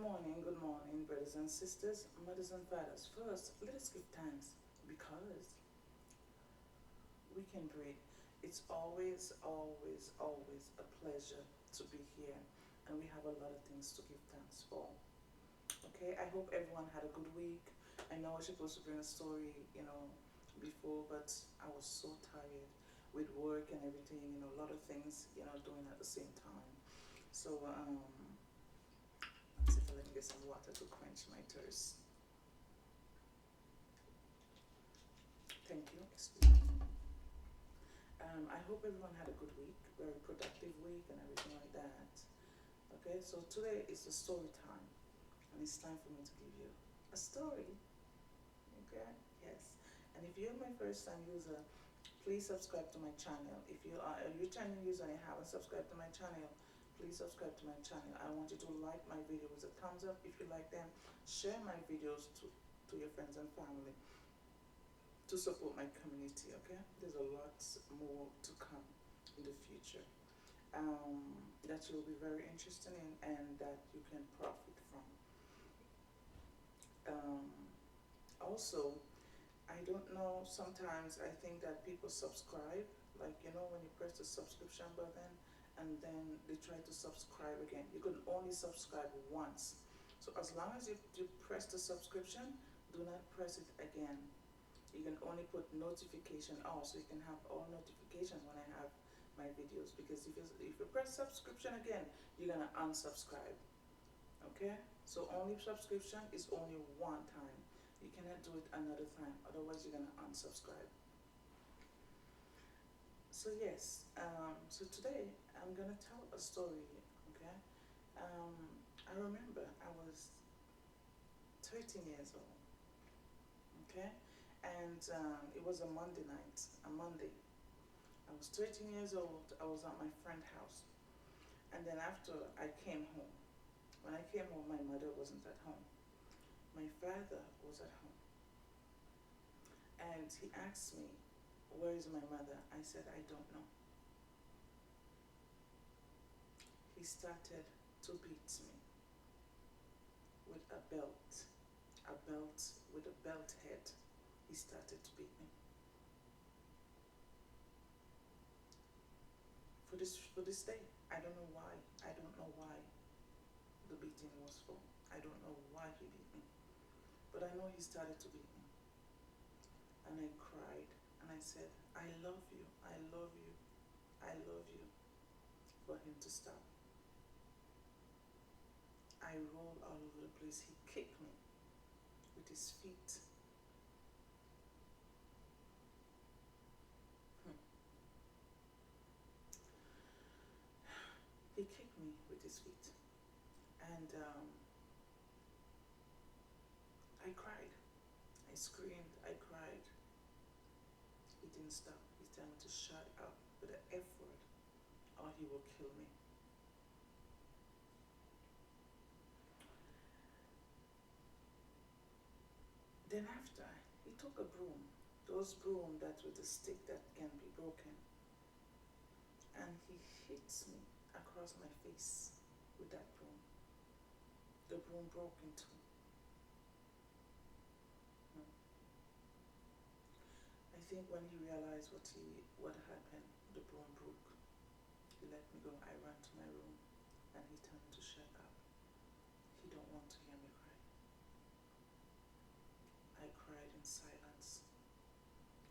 good morning, brothers and sisters, mothers and fathers. First, let us give thanks because we can breathe. It's always a pleasure to be here, and we have a lot of things to give thanks for. Okay, I hope everyone had a good week. I know I was supposed to bring a story, before, but I was so tired with work and everything, a lot of things, doing at the same time. So, let's see if I let me get some water to quench my thirst. Thank you. Excuse me. I hope everyone had a good week, very productive week, and everything like that. Okay, so today is the story time, and it's time for me to give you a story. Okay, yes. And if you're my first time user, please subscribe to my channel. If you are a returning user and you haven't subscribed to my channel, please subscribe to my channel. I want you to like my video with a thumbs up if you like them. Share my videos to your friends and family to support my community, okay? There's a lot more to come in the future that you'll be very interested in and that you can profit from. Um, Also, I don't know, sometimes I think that people subscribe, like, when you press the subscription button and then they try to subscribe again. You can only subscribe once. So as long as you press the subscription, do not press it again. You can only put notification on, so you can have all notifications when I have my videos, because if you press subscription again, you're gonna unsubscribe. Okay, so only subscription is only one time. You cannot do it another time, otherwise you're gonna unsubscribe. So yes, so today I'm gonna tell a story. Okay, um, I remember I was 13 years old. Okay, and it was a Monday night, a Monday. I was 13 years old. I was at my friend's house, and then after I came home. When I came home, my mother wasn't at home. My father was at home, and he asked me, "Where is my mother?" I said, "I don't know." He started to beat me with a belt with a belt head. He started to beat me. For this day, I don't know why. I don't know why the beating was for. I don't know why he beat me, but I know he started to beat me, and I cried and I said, "I love you, I love you, I love you," for him to stop. I rolled all over the place. He kicked me with his feet. Hmm. He kicked me with his feet, and I cried. I screamed. I cried. He didn't stop. He told me to shut up with an F word, or he will kill me. Then after, he took a broom, those broom that with a stick that can be broken, and he hits me across my face with that broom. The broom broke in two. Hmm. I think when he realized what happened, the broom broke. He let me go. I ran to my room, and he told me to shut up. He don't want to hear me cry. I cried in silence,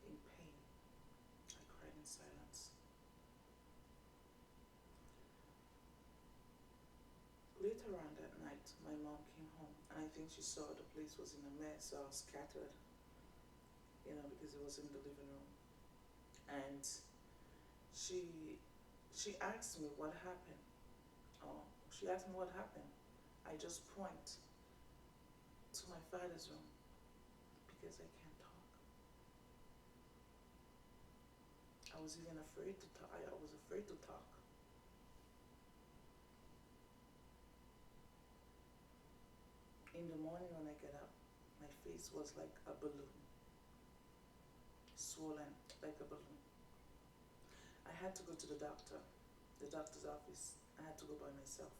in pain. I cried in silence. Later on that night, my mom came home, and I think she saw the place was in a mess, all scattered, because it was in the living room. And she she asked me what happened. Oh, she asked me what happened. I just point to my father's room because I can't talk. I was even afraid to talk. I was afraid to talk. In the morning when I get up, my face was like a balloon, swollen like a balloon. I had to go to the doctor's office. I had to go by myself.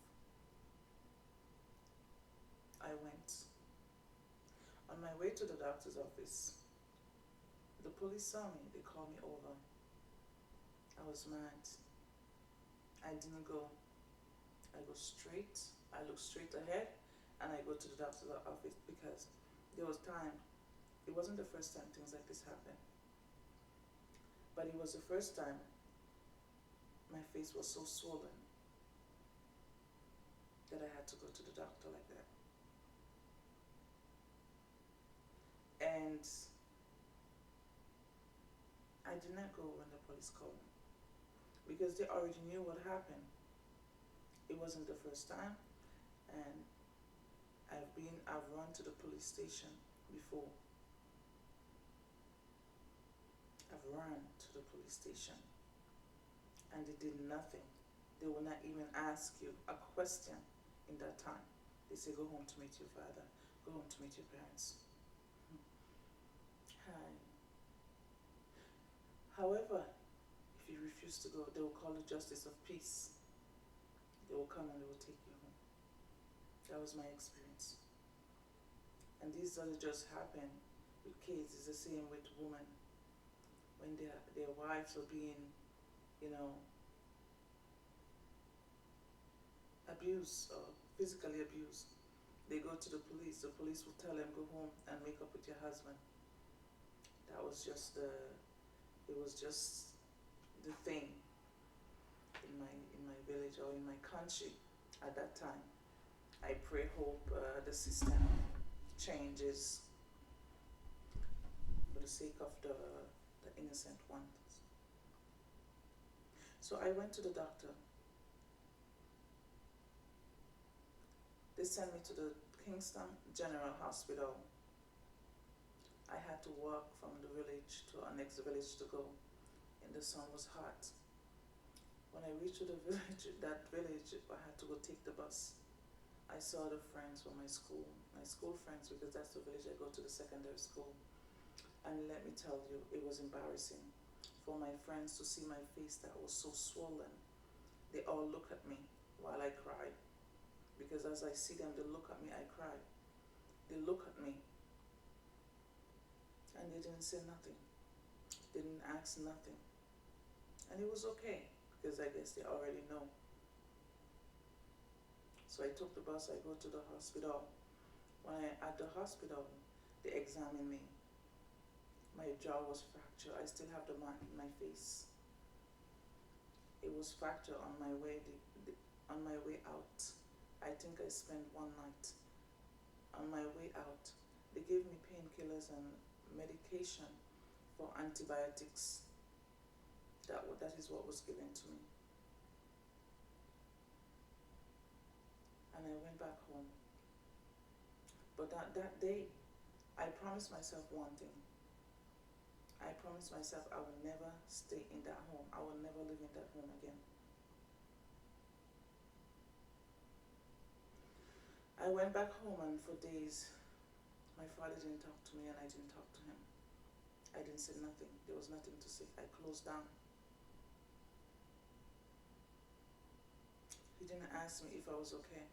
I went. On my way to the doctor's office, the police saw me, they called me over. I was mad. I didn't go. I go straight, I look straight ahead, and I go to the doctor's office because there was time. It wasn't the first time things like this happened, but it was the first time my face was so swollen that I had to go to the doctor like that. And I did not go when the police called me because they already knew what happened. It wasn't the first time, and I've run to the police station before. I've run to the police station and they did nothing. They will not even ask you a question in that time. They say, go home to meet your father, go home to meet your parents. Hi. However, if you refuse to go, they will call the justice of peace. They will come and they will take you home. That was my experience. And this doesn't just happen with kids, it's the same with women. When their wives are being, abused or physically abused, they go to the police will tell them, go home and make up with your husband. That was just it was just the thing in my village or in my country at that time. I pray, hope the system changes for the sake of the innocent ones. So I went to the doctor. They sent me to the Kingston General Hospital. I had to walk from the village to our next village to go, and the sun was hot. When I reached the village, I had to go take the bus. I saw the friends from my school friends, because that's the village I go to, the secondary school. And let me tell you, it was embarrassing for my friends to see my face that was so swollen. They all look at me while I cry. Because as I see them, they look at me, I cry. They look at me and they didn't say nothing. They didn't ask nothing. And it was okay, because I guess they already know. So I took the bus, I go to the hospital. At the hospital, they examined me. My jaw was fractured. I still have the mark in my face. It was fractured on my way out. I think I spent one night. On my way out, they gave me painkillers and medication for antibiotics. That is what was given to me. And I went back home. But that day, I promised myself one thing. I promised myself I will never stay in that home. I will never live in that home again. I went back home, and for days, my father didn't talk to me and I didn't talk to him. I didn't say nothing. There was nothing to say. I closed down. He didn't ask me if I was okay.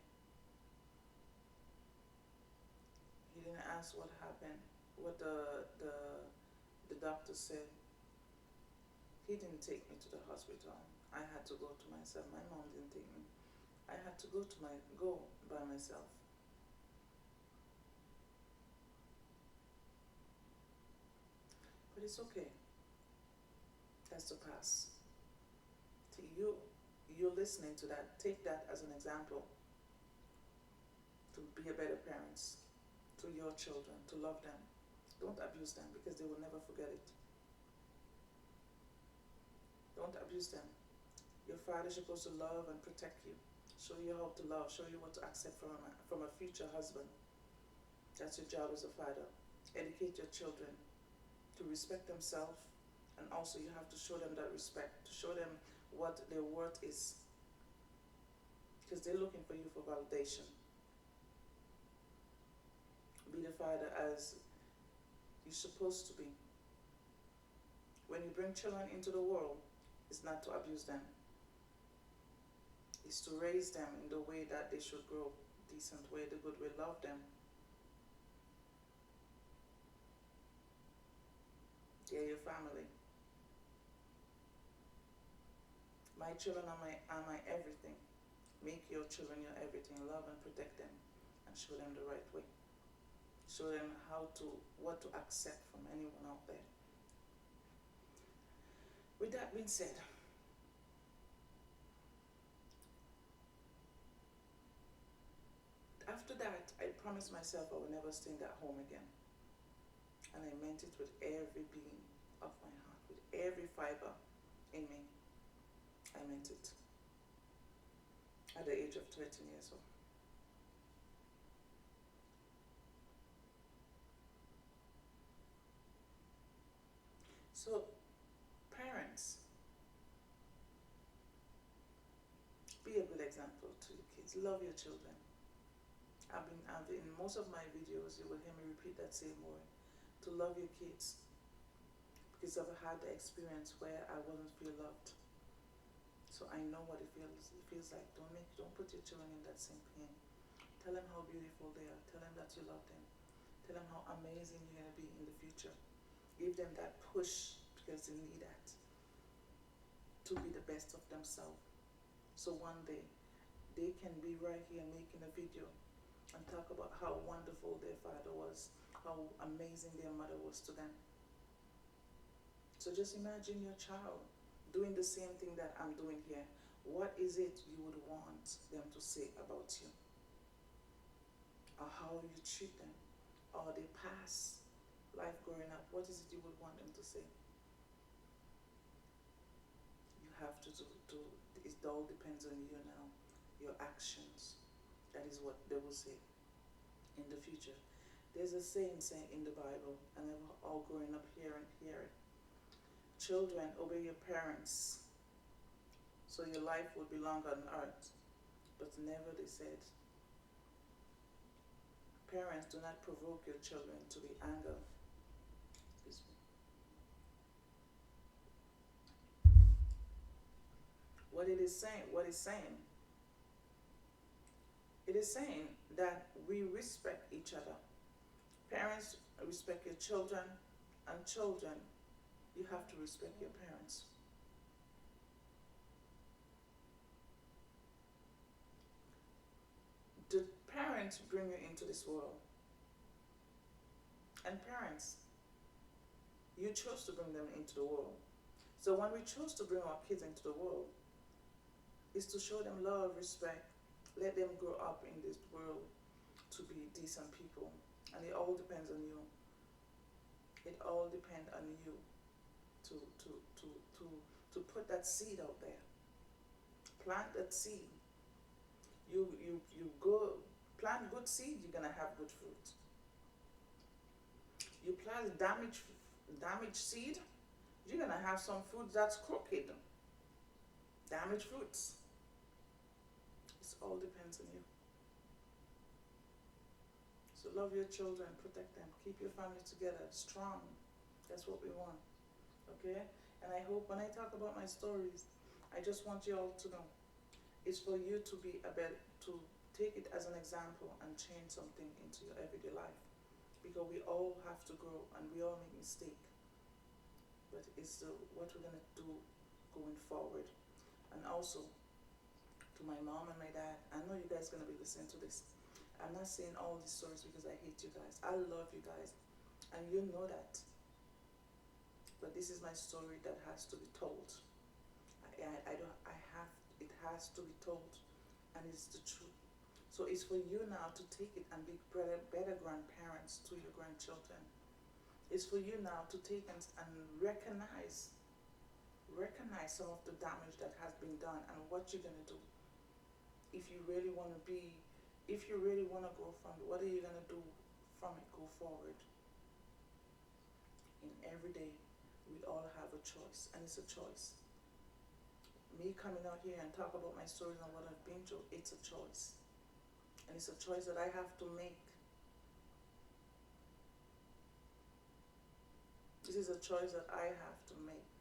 He didn't ask what happened, what the doctor said. He didn't take me to the hospital. I had to go to myself. My mom didn't take me. I had to go by myself. But it's okay. That's the past. To you're listening to that. Take that as an example to be a better parents to your children, to love them. Don't abuse them, because they will never forget it. Don't abuse them. Your father is supposed to love and protect you, show you how to love, show you what to accept from a future husband. That's your job as a father. Educate your children to respect themselves, and also you have to show them that respect, to show them what their worth is, because they're looking for you for validation. Be the father as you're supposed to be. When you bring children into the world, it's not to abuse them. It's to raise them in the way that they should grow, decent way, the good way. Love them. They're your family. My children are my everything. Make your children your everything. Love and protect them, and show them the right way. Show them what to accept from anyone out there. With that being said, after that, I promised myself I would never stay in that home again. And I meant it with every being of my heart, with every fiber in me. I meant it. At the age of 13 years old. So, parents, be a good example to your kids. Love your children. I've in most of my videos, you will hear me repeat that same word. To love your kids. Because I've had the experience where I wasn't feel loved. So I know what it feels. It feels like don't put your children in that same pain. Tell them how beautiful they are. Tell them that you love them. Tell them how amazing you're gonna be in the future. Give them that push because they need that to be the best of themselves. So one day they can be right here making a video and talk about how wonderful their father was, how amazing their mother was to them. So just imagine your child doing the same thing that I'm doing here. What is it you would want them to say about you? Or how you treat them? Or they pass life growing up? What is it you would want them to say? You have to it all depends on you now. Your actions. That is what they will say in the future. There's a saying in the Bible, and I've all growing up here and hear it. Children, obey your parents, so your life will be long on earth. But never, they said, parents, do not provoke your children to be angry. Excuse me. What it is saying, it is saying that we respect each other. Parents, respect your children, and children, you have to respect your parents. The parents bring you into this world. And parents, you chose to bring them into the world. So when we choose to bring our kids into the world, is to show them love, respect, let them grow up in this world to be decent people. And it all depends on you. It all depends on you to to to to to put that seed out there. Plant that seed. You go plant good seed, you're gonna have good fruit. You plant damaged seed, you're gonna have some fruit that's crooked. Damaged fruits. It all depends on you. So love your children, protect them, keep your family together, strong. That's what we want. Okay? And I hope when I talk about my stories, I just want you all to know. It's for you to be to take it as an example and change something into your everyday life. Because we all have to grow and we all make mistakes. But it's what we're gonna do going forward. And also to my mom and my dad, I know you guys gonna be listening to this. I'm not saying all these stories because I hate you guys. I love you guys, and you know that. But this is my story that has to be told. I don't. I have. It has to be told, and it's the truth. So it's for you now to take it and be better grandparents to your grandchildren. It's for you now to take and recognize some of the damage that has been done and what you're gonna do. If you really want to grow from it, what are you gonna do from it? Go forward. In every day, we all have a choice, and it's a choice. Me coming out here and talk about my stories and what I've been through, it's a choice, and it's a choice that I have to make. This is a choice that I have to make,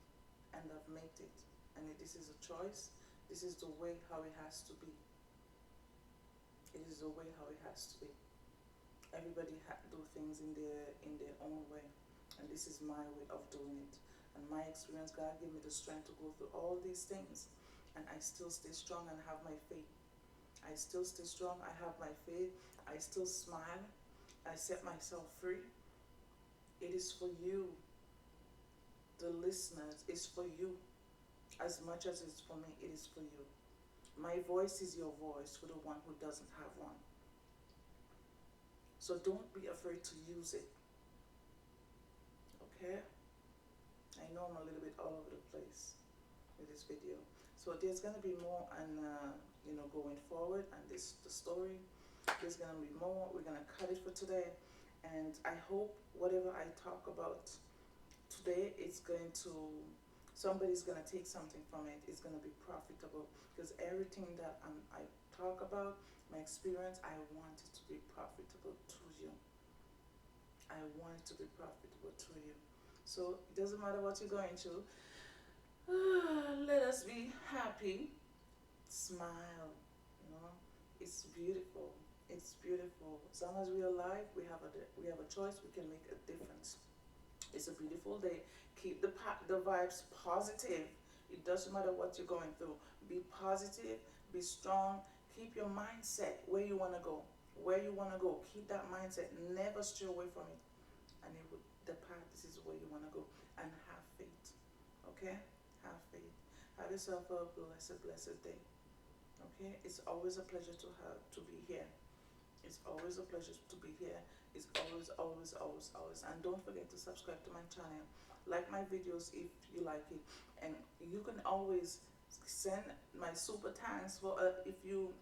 and I've made it. And this is a choice. This is the way how it has to be. It is is the way how it has to be. Everybody do things in their own way, and this is my way of doing it. And my experience, God gave me the strength to go through all these things, and I still stay strong and have my faith. I still stay strong. I have my faith. I still smile. I set myself free. It is for you, the listeners. It's for you. As much as it's for me, it is for you. My voice is your voice for the one who doesn't have one. So don't be afraid to use it. Okay? I know I'm a little bit all over the place with this video. So there's gonna be more and going forward, and this the story. There's gonna be more. We're gonna cut it for today, and I hope whatever I talk about today, it's going to somebody's gonna take something from it. It's gonna be profitable because everything that I talk about, my experience, I want it to be profitable to you. I want it to be profitable to you. So it doesn't matter what you're going through. Let us be happy. Smile. You know, it's beautiful. It's beautiful. As long as we're alive, we have a choice. We can make a difference. It's a beautiful day. Keep the vibes positive. It doesn't matter what you're going through. Be positive. Be strong. Keep your mindset where you want to go. Where you want to go. Keep that mindset. Never stray away from it. And the path, this is where you want to go. And have faith. Okay? Have faith. Have yourself a blessed day. Okay? It's always a pleasure to be here. It's always a pleasure to be here. It's always, always, always, always. And don't forget to subscribe to my channel. Like my videos if you like it. And you can always send my super thanks for if you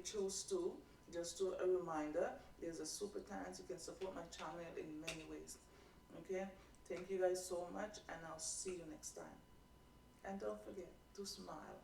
choose to. Just do a reminder. There's a super thanks. You can support my channel in many ways. Okay? Thank you guys so much, and I'll see you next time. And don't forget to smile.